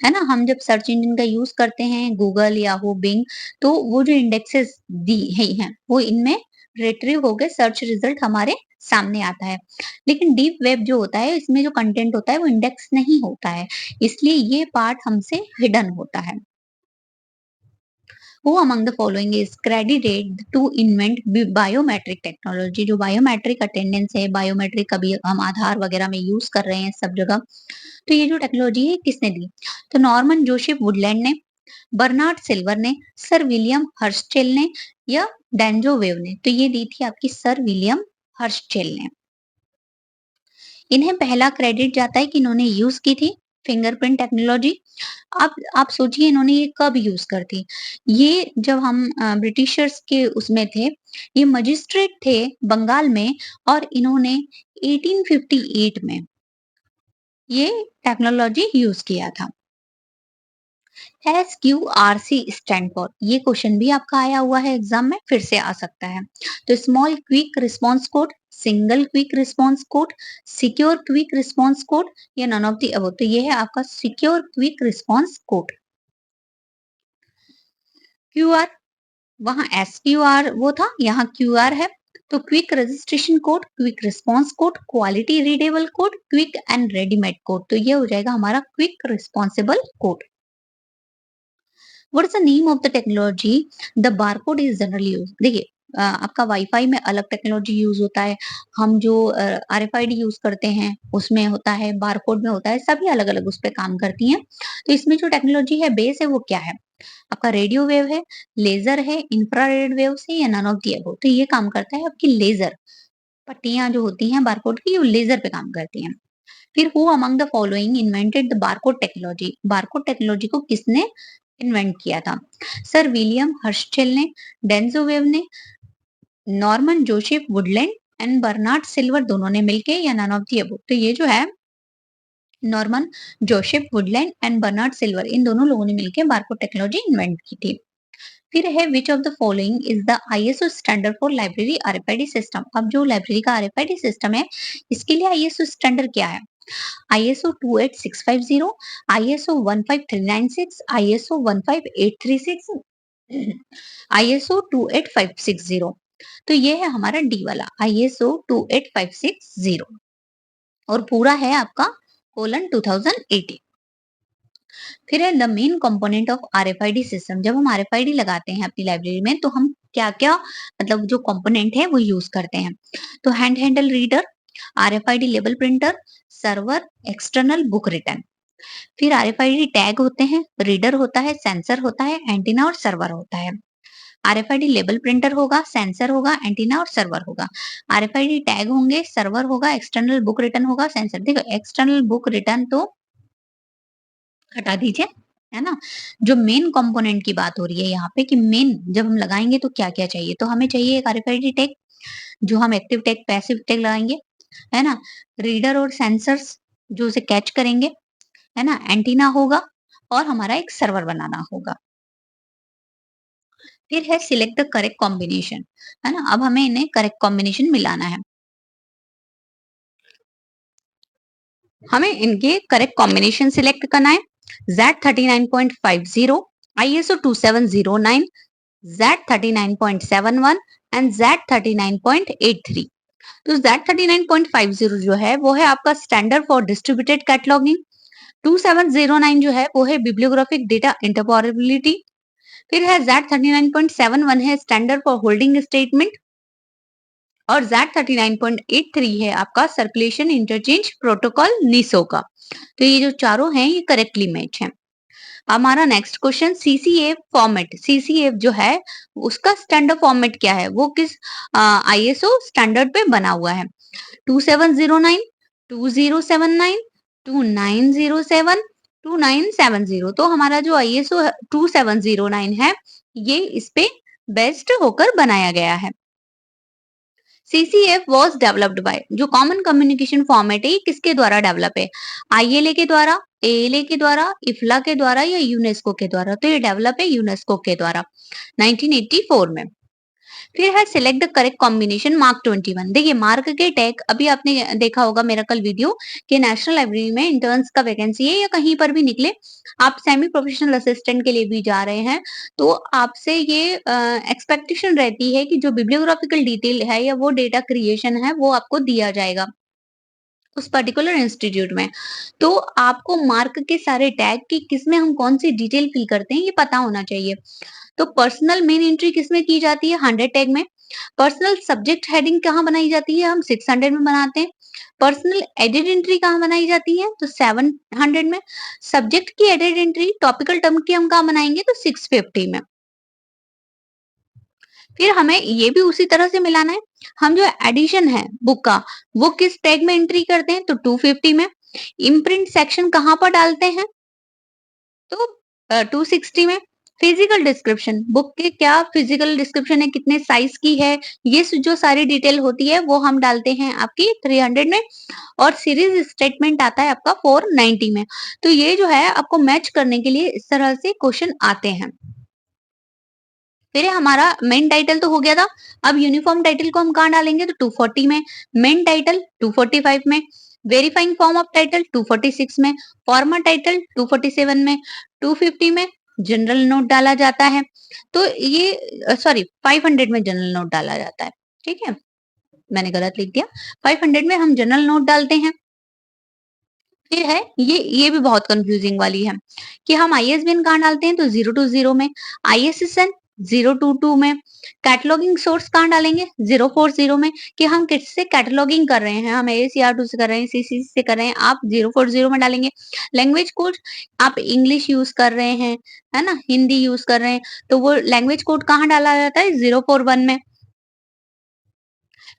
ना? हम जब सर्च इंजन का यूज़ करते हैं, गूगल, याहू, बिंग, तो वो जो इंडेक्सेस दी ही हैं, वो इनमें रिट्रीव होके सर्च रिजल्ट हमारे सामने आता है। लेकिन डीप वेब जो होता है, इसमें जो कंटेंट होता है, वो इंडेक्स नहीं होता है, इसलिए ये पार्ट हमसे हिडन होता है। Who among the following is credited to invent biometric technology? जो बायोमेट्रिक अटेंडेंस है, बायोमेट्रिक अभी हम आधार वगैरह में यूज कर रहे हैं सब जगह, तो ये जो टेक्नोलॉजी है किसने दी? तो नॉर्मन जोसेफ वुडलैंड ने, बर्नार्ड सिल्वर ने, सर विलियम हर्स्चेल ने या डैंजो वेव ने? तो ये दी थी आपकी सर विलियम हर्स्चेल ने। इन्हें पहला क्रेडिट जाता है कि इन्होंने यूज की थी फिंगरप्रिंट टेक्नोलॉजी। अब आप सोचिए इन्होंने ये कब यूज कर थी? ये जब हम ब्रिटिशर्स के उसमें थे, ये मजिस्ट्रेट थे बंगाल में, और इन्होंने 1858 में ये टेक्नोलॉजी यूज किया था। SQRC स्टैंड फॉर, ये क्वेश्चन भी आपका आया हुआ है एग्जाम में, फिर से आ सकता है। तो small quick response code, single quick response code, secure quick response code या नन ऑफ द अबव? तो ये है आपका secure quick response code. QR, वहाँ SQR वो था, यहाँ QR है। तो quick registration code, quick response code, quality readable code, quick and readymade code, तो ये हो जाएगा हमारा quick responsible code. What is the name of the technology the barcode is generally use? देखिए आपका वाईफाई में अलग टेक्नोलॉजी यूज होता है, हम जो RFID यूज करते हैं उसमें होता है, बारकोड में होता है, सभी अलग अलग उस पर काम करती हैं। तो इसमें जो टेक्नोलॉजी है बेस है वो क्या है? आपका रेडियो वेव है, लेजर है, इंफ्रारेड वेव से या नन ऑफ दी अबव? तो ये काम करता है आपकी लेजर। पट्टियाँ जो होती हैं बारकोड की, वो लेज़र पे काम करती हैं। फिर who among the following invented the barcode technology? Barcode technology को किसने इन्वेंट किया था? सर विलियम हर्शचेल ने, डेंजो वेव ने, Norman Joseph Woodland and Bernard Silver दोनों ने मिलके, या नन ऑफ द अबव? तो ये जो है Norman Joseph Woodland and Bernard Silver, इन दोनों लोगों ने मिलकर बारकोड टेक्नोलॉजी इन्वेंट की थी। फिर है विच of the following is the ISO standard for library RFID system? अब जो लाइब्रेरी का आरएफआईडी सिस्टम है, इसके लिए आईएसओ स्टैंडर्ड क्या है? ISO 28650, ISO 15396, ISO 15836, ISO 28560। तो ये है हमारा डी वाला आईएसओ 28560 और पूरा है आपका कोलन 2018। फिर है the main component of RFID system. जब हम आरएफआईडी लगाते हैं अपनी लाइब्रेरी में, तो हम क्या-क्या मतलब जो कंपोनेंट है वो यूज करते हैं। तो hand handle reader, RFID label printer, server, external book return. फिर आरएफआईडी टैग होते हैं, रीडर होता है, सेंसर होता है, एंटीना और सर्वर होता है। आरएफआईडी लेबल प्रिंटर होगा, सेंसर होगा, एंटीना और सर्वर होगा। आरएफआईडी टैग होंगे, सर्वर होगा, एक्सटर्नल बुक रिटर्न होगा, सेंसर। देखो एक्सटर्नल बुक रिटर्न तो हटा दीजिए, है ना? जो मेन कंपोनेंट की बात हो रही है यहाँ पे कि मेन जब हम लगाएँगे तो क्या-क्या चाहिए? तो हमें चाहिए एक आरएफआईडी टैग, जो हम एक्टिव टैग, पैसिव टैग लगाएँगे, है ना? रीडर और सेंसर्स जो उसे कैच करेंगे, है ना? एंटीना होगा और हमारा एक सर्वर बनाना होगा। फिर है सिलेक्ट द करेक्ट कॉम्बिनेशन, है ना? अब हमें इन्हें करेक्ट कॉम्बिनेशन मिलाना है। हमें इनके करेक्ट कॉम्बिनेशन सिलेक्ट करना है। Z39.50, ISO 2709, Z39.71 and Z39.83। तो Z39.50 जो है वो है आपका स्टैंडर्ड फॉर डिस्ट्रीब्यूटेड कैटलॉगिंग। 2709 जो है वो है बिब्लियोग्राफिक डेटा इंटरऑपरेबिलिटी। फिर है Z39.71 है स्टैंडर्ड फॉर होल्डिंग स्टेटमेंट और Z39.83 है आपका सर्कुलेशन इंटरचेंज प्रोटोकॉल नीसो का। तो ये जो चारों हैं ये करेक्टली मैच है। हमारा next question CCF format. CCF जो है उसका स्टैंडर्ड फॉर्मेट क्या है? वो किस आईएसओ स्टैंडर्ड पे बना हुआ है? 2709, 2079, 2907, 2970। तो हमारा जो आईएसओ 2709 है ये इस पे बेस्ड होकर बनाया गया है। सीसीएफ वाज डेवलप्ड बाय, जो कॉमन कम्युनिकेशन फॉर्मेट है ये किसके द्वारा डेवलप है? आईएलए के द्वारा, एएलए के द्वारा, इफ्ला के द्वारा या यूनेस्को के द्वारा? तो ये डेवलप है यूनेस्को के द्वारा 1984 में। फिर है select the correct combination mark 21। देखिए मार्क के टैग अभी आपने देखा होगा मेरा कल वीडियो कि नेशनल लाइब्रेरी में इंटर्न्स का वैकेंसी है या कहीं पर भी निकले, आप सेमी प्रोफेशनल असिस्टेंट के लिए भी जा रहे हैं, तो आपसे ये एक्सपेक्टेशन रहती है कि जो बिब्लियोग्राफिकल डिटेल है या वो डेटा क्रिएशन है वो आपको दिया जाएगा उस पर्टिकुलर इंस्टीट्यूट में। तो आपको मार्क के सारे टैग कि किसमें हम कौन सी डिटेल फिल करते हैं ये पता होना चाहिए। तो पर्सनल मेन एंट्री किसमें की जाती है? 100 टैग में। पर्सनल सब्जेक्ट हेडिंग कहाँ बनाई जाती है? हम 600 में बनाते हैं। पर्सनल एडेड एंट्री कहाँ बनाई जाती है? तो 700 में। सब्जेक्ट की एडेड एंट्री टॉपिकल टर्म की हम कहाँ बनाएंगे? तो 650 में। फिर हमें ये भी उसी तरह से मिलाना है। हम जो एडिशन है बुक का वो किस टैग में एंट्री करते हैं? तो 250 में। इम्प्रिंट सेक्शन कहाँ पर डालते हैं? तो 260 में। फिजिकल डिस्क्रिप्शन, बुक के क्या फिजिकल डिस्क्रिप्शन है, कितने साइज की है, ये जो सारी डिटेल होती है वो हम डालते हैं आपकी 300 में। और सीरीज स्टेटमेंट आता है आपका 490 में। तो ये जो है आपको मैच करने के लिए इस तरह से क्वेश्चन आते हैं। फिर है हमारा मेन टाइटल तो हो गया था। अब यूनिफॉर्म टाइटल को हम कहाँ डालेंगे? तो 240 में। मेन टाइटल 245 में। वेरीफाइंग फॉर्म ऑफ टाइटल 246 में। फॉर्मर टाइटल 247 में। 250 में जनरल नोट डाला जाता है। तो ये सॉरी 500 में जनरल नोट डाला जाता है। ठीक है, मैंने गलत लिख दिया। 500 में हम जनरल नोट डालते हैं। फिर है ये भी बहुत कंफ्यूजिंग वाली है कि हम आईएसबीएन कहाँ डालते हैं? तो 020 में। आईएसएसएन 022 में। कैटलॉगिंग सोर्स कहाँ डालेंगे? 040 में। कि हम किससे कैटलॉगिंग कर रहे हैं, हम एसीआर2 से कर रहे हैं, सीसी से कर रहे हैं, आप 040 में डालेंगे। लैंग्वेज कोड आप इंग्लिश यूज कर रहे हैं, है ना, हिंदी यूज कर रहे हैं, तो वो लैंग्वेज कोड कहाँ डाला जाता है? 041 में।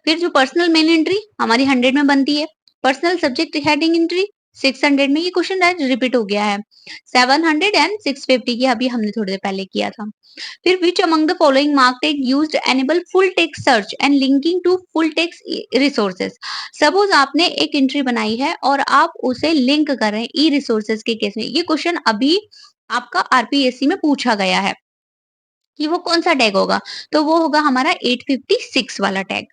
फिर जो पर्सनल मेल एंट्री हमारी 100 में बनती है। पर्सनल सब्जेक्ट हेडिंग एंट्री 600 में, ये क्वेश्चन आज रिपीट हो गया है। 700 एंड 650 की अभी हमने थोड़ी देर पहले किया था। फिर which among the following MARC tag used enable full text search and linking to full text resources. Suppose आपने एक एंट्री बनाई है और आप उसे लिंक कर रहे हैं ई रिसोर्सेज के केस में। ये क्वेश्चन अभी आपका आरपीएससी में पूछा गया है कि वो कौन सा टैग होगा, तो वो होगा हमारा 856 वाला टैग।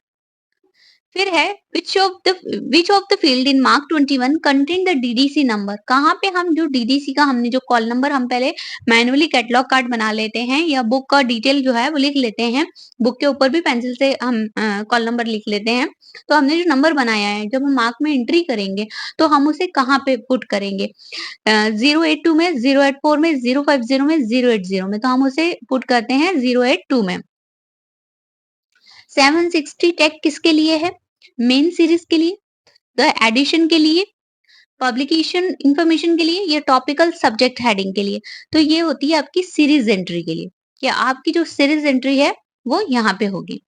फिर है विच of the field in mark 21 contain the DDC number. कहाँ पे हम जो डीडीसी का हमने जो कॉल नंबर हम पहले मैन्युअली कैटलॉग कार्ड बना लेते हैं या बुक का डिटेल जो है वो लिख लेते हैं, बुक के ऊपर भी पेंसिल से हम कॉल नंबर लिख लेते हैं। तो हमने जो नंबर बनाया है जब हम मार्क में एंट्री करेंगे तो हम उसे कहाँ पे पुट करेंगे, 082 में, 084 में, 050 में, 080 में, तो हम उसे पुट करते हैं 082 में। 760 टैग किसके लिए है? मेन सीरीज के लिए, द एडिशन के लिए, पब्लिकेशन इंफॉर्मेशन के लिए या टॉपिकल सब्जेक्ट हेडिंग के लिए। तो ये होती है आपकी सीरीज एंट्री के लिए, कि आपकी जो सीरीज एंट्री है वो यहाँ पे होगी।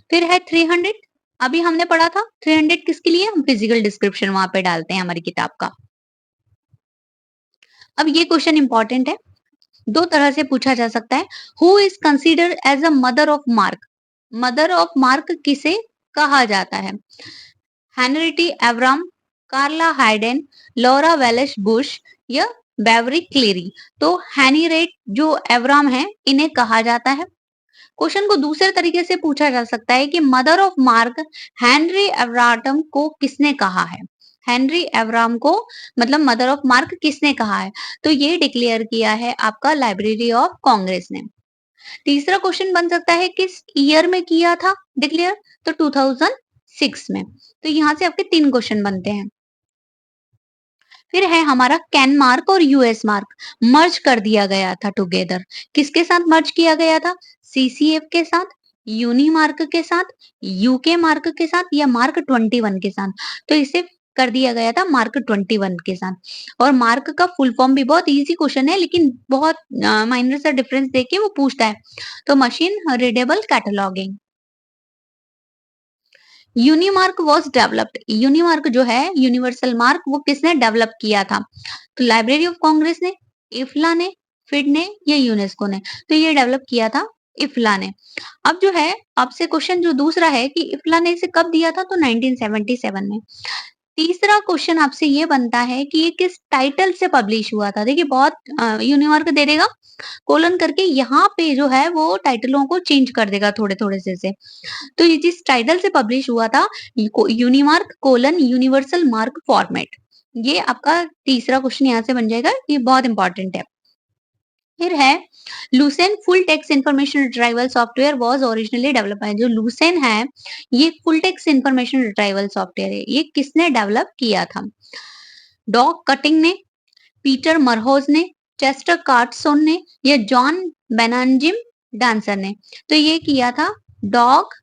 फिर है 300, अभी हमने पढ़ा था 300 किसके लिए, हम फिजिकल डिस्क्रिप्शन वहां पे डालते हैं हमारी किताब का। अब ये क्वेश्चन इंपॉर्टेंट है, दो तरह से पूछा जा सकता है। Who is consider as a mother of MARC. Mother of MARC किसे कहा जाता है? Henriette Avram, Carla Hayden, Laura Welch Bush या बेवरी क्लेरी। तो हेनरिएट जो एवराम है इन्हें कहा जाता है। क्वेश्चन को दूसरे तरीके से पूछा जा सकता है कि मदर ऑफ मार्क हेनरी एवराटम को किसने कहा है? हेनरी एवराम को मतलब मदर ऑफ मार्क किसने कहा है? तो ये डिक्लेयर किया है आपका लाइब्रेरी ऑफ कांग्रेस ने। तीसरा क्वेश्चन बन सकता है किस ईयर में किया था डिक्लेयर, तो 2006 में। तो यहाँ से आपके 3 क्वेश्चन बनते हैं। फिर है हमारा कैन मार्क और यूएस मार्क मर्ज कर दिया गया था टुगेदर। किसके साथ मर्ज किया गया था? सीसीएफ के साथ, यूनी मार्क के साथ, यूके मार्क के साथ या मार्क 21 के साथ। तो इसे कर दिया गया था मार्क 21 के साथ। और मार्क का फुल फॉर्म भी बहुत इजी क्वेश्चन है लेकिन बहुत माइनर सा डिफरेंस देके वो पूछता है। तो machine readable cataloguing. UNIMARC was developed, UNIMARC जो है यूनिवर्सल मार्क वो किसने डेवलप किया था? तो लाइब्रेरी ऑफ कांग्रेस ने, इफ्ला ने, फिड ने या यूनेस्को ने। तो ये डेवलप किया था इफ्ला ने। अब जो है आपसे क्वेश्चन जो दूसरा है कि इफ्ला ने इसे कब दिया था, तो 1977 में। तीसरा क्वेश्चन आपसे ये बनता है कि ये किस टाइटल से पब्लिश हुआ था। देखिए बहुत यूनिमार्क दे देगा, कोलन करके यहाँ पे जो है वो टाइटलों को चेंज कर देगा थोड़े-थोड़े से। तो ये जिस टाइटल से पब्लिश हुआ था यूनिमार्क कोलन यूनिवर्सल मार्क फॉर्मेट। ये आपका तीसरा क्वेश्चन यहाँ से बन जाएगा, ये बहुत इंपॉर्टेंट है। फिर है Lucene full text information retrieval software was originally develop है। जो लूसेन है ये full text information retrieval software है, ये किसने डेवलप किया था? डॉग कटिंग ने, पीटर मरहोज ने, चेस्टर कार्टसन ने या जॉन बेनांजिम डांसर ने। तो ये किया था डॉग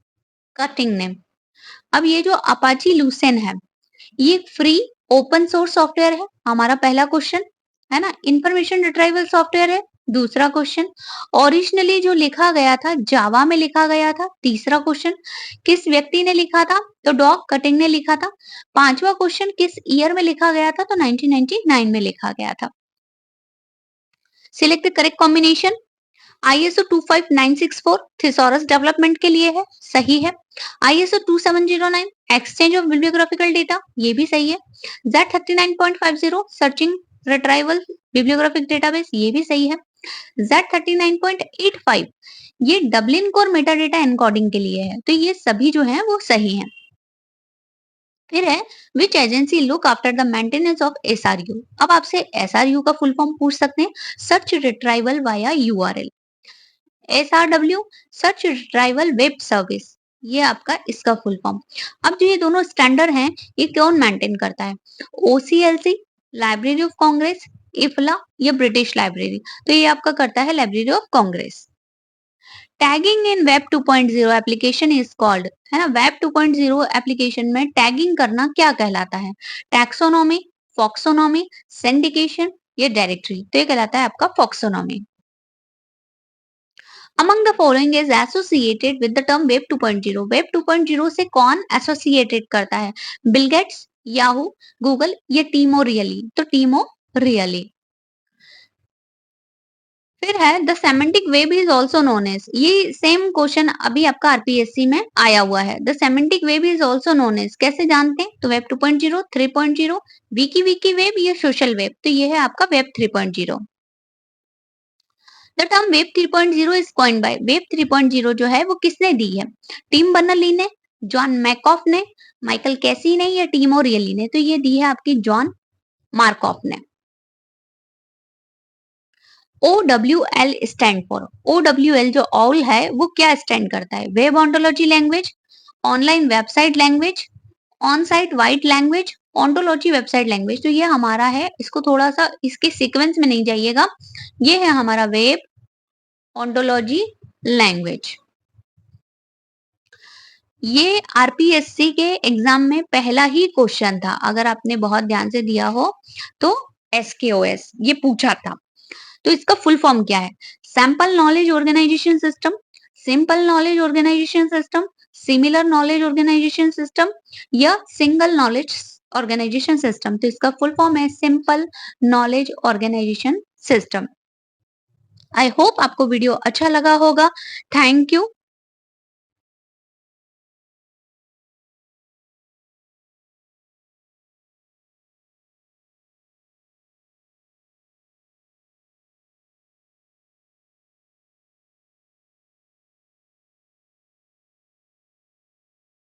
कटिंग ने। अब ये जो अपाची लूसेन है ये फ्री ओपन सोर्स सॉफ्टवेयर है, हमारा पहला क्वेश्चन है ना। इंफॉर्मेशन रिट्राइवल सॉफ्टवेयर है, दूसरा क्वेश्चन। ओरिजिनली जो लिखा गया था जावा में लिखा गया था, तीसरा क्वेश्चन। किस व्यक्ति ने लिखा था, तो डॉग कटिंग ने लिखा था। पांचवा क्वेश्चन किस ईयर में लिखा गया था, तो 1999 में लिखा गया था। Select the correct combination. ISO 25964 thesaurus development के लिए है, सही है। ISO 2709 एक्सचेंज ऑफ बिब्लियोग्राफिकल डेटा, ये भी सही है। Z39.50 searching retrieval bibliographic database, ये भी सही है। Z39.85 ये Dublin core Meta data encoding के लिए है, तो ये सभी जो है वो सही है। फिर है which agency look after the maintenance of SRU। अब आपसे SRU का फुल फॉर्म पूछ सकते हैं, search retrieval via URL। SRW search retrieval web service, ये आपका इसका फुल फॉर्म। अब जो ये दोनों स्टैंडर्ड हैं ये कौन मेंटेन करता है? OCLC, लाइब्रेरी ऑफ कांग्रेस, इफला या ब्रिटिश लाइब्रेरी। तो ये आपका करता है library of Congress. Tagging in web 2.0 application is called, है ना। वेब 2.0 एप्लीकेशन में टैगिंग करना क्या कहलाता है? टैक्सोनॉमी, फॉक्सोनॉमी, सिंडिकेशन या डायरेक्टरी। तो ये कहलाता है आपका folksonomy. Among the following is associated with the term web 2.0। Web 2.0 से कौन एसोसिएटेड करता है? बिल गेट्स, याहू, गूगल या टीमो रियली? तो टीमो रियली। फिर है the semantic web is also known as, ये सेम क्वेश्चन अभी आपका आरपीएससी में आया हुआ है। The semantic web is also known as, कैसे जानते हैं? तो वेब 2.0, 3.0, विकी विकी वेब या सोशल वेब? तो ये है आपका web 3.0। The term web 3.0 is coined by, web 3.0 जो है वो किसने दी है? टिम बर्नर्स-ली ने, जॉन मैकऑफ ने, माइकल कैसी ने या टीमो रियली ने? तो ये दी है आपकी जॉन मार्कऑफ ने। OWL स्टैंड फॉर, OWL जो ऑल है वो क्या स्टैंड करता है? Web ontology language, online website language, on site white language, ontology website language. तो ये हमारा है, इसको थोड़ा सा इसके सीक्वेंस में नहीं जाइएगा। ये है हमारा वेब ओंटोलॉजी लैंग्वेज। ये आरपीएससी के एग्जाम में पहला ही क्वेश्चन था, अगर आपने बहुत ध्यान से दिया हो तो एसकेओएस ये पूछा था। तो इसका फुल फॉर्म क्या है? Sample knowledge organisation system, simple knowledge organisation system, similar knowledge organisation system या सिंगल नॉलेज ऑर्गेनाइजेशन सिस्टम? तो इसका फुल फॉर्म है simple knowledge organisation system. I hope आपको वीडियो अच्छा लगा होगा। Thank you.